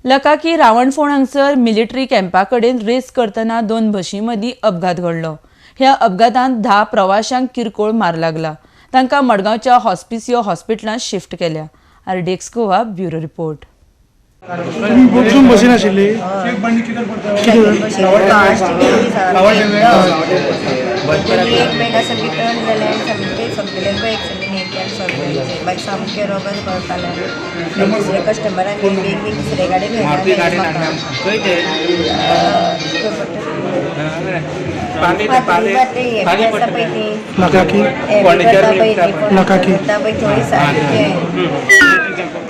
लकाकी रावणफोंड हांगसर मिलिटरी कॅम्पा कडेन रेस करतना दोन बशीं मदीं अपघात घडलो। ह्या अपघातांत 10 प्रवाशांक किरकोळ मार लागला। तांकां मडगांवच्या हॉस्पिसियो हॉस्पिटलांत शिफ्ट केल्या। RDX Goa bureau report. वचून बसीन आशिल्ली सामके रोगच करताले दुसरे कस्टमरांक दुसरे गाडी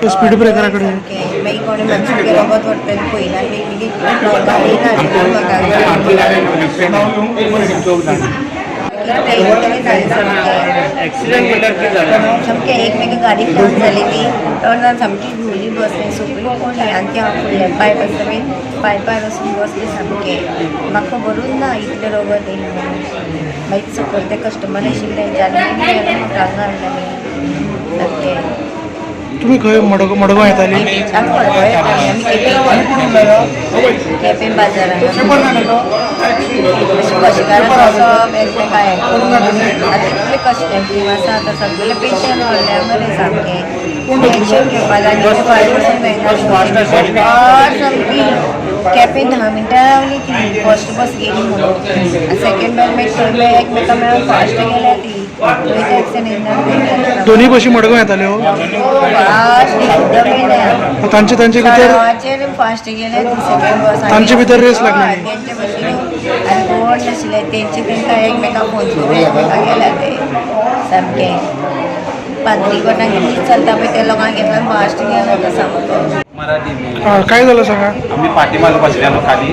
स्पीड ब्रेकराकडे मागीर कोणी मातशें रोगत व्हरता पयला सामकें एकमेका गाडी टर्न जाली ती टर्नान सामकी धुळी बसली सगळी पडली आनी त्या फुडल्या पायप आसता पळय पायपार वचून बसली सामकें म्हाका खबरूच ना इतलें रगत येयलें म्हणून मागीर सकयल ते कस्टमर आशिल्ले जाल्यार म्हाका हांगा हाडलें सामकें। तुम्ही खंय मडगांव येताली? केपें बाजारान कशेकारान वचप एकमेका हें करून आतां इतलें कस्टमर आसा आतां सगळें पेशंट व्हरल्या मरे सामकें एक्शन घेवपा जाय सामकी केपें 10 मिनटां रावली ती फर्स्ट बस गेली म्हणून सेकेंड बस मागीर एकमेका मेळून फास्ट गेल्या ती एक्सिडेंटान दोन्ही बशी मडगांव येताल्यो तांचे भितर फास्ट गेले सेकेंड बस तांचे भितर रेस लागली तेंचे बशीन आनी कोण नाशिल्ले तेंचे तांकां एकमेका फोन करून एकमेका गेल्या ते सामकें पांतरी कोणाक कितें चलता पळय त्या लोकांक घेतला फास्ट गेलो तो सामको। काय झालं सांगा? आम्ही पाठीमागं बसलेलो खाली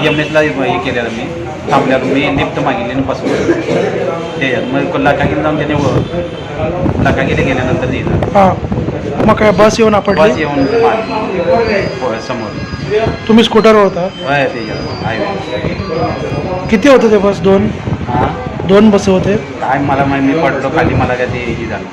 EMSला हे केलेलं मी थांबल्यावर मी लिफ्ट मागितली आणि बसलो ते मग लकाकीला जाऊन त्याने लकाकीला गेल्यानंतर येईल हां मग काय बस येऊन आपटली? बस येऊन होय समोर। तुम्ही स्कूटरवर होता? होय ते हायवे। किती होते ते बस? दोन हां दोन बस होते काय मला मी पडलो खाली मला काय ते हे झालं।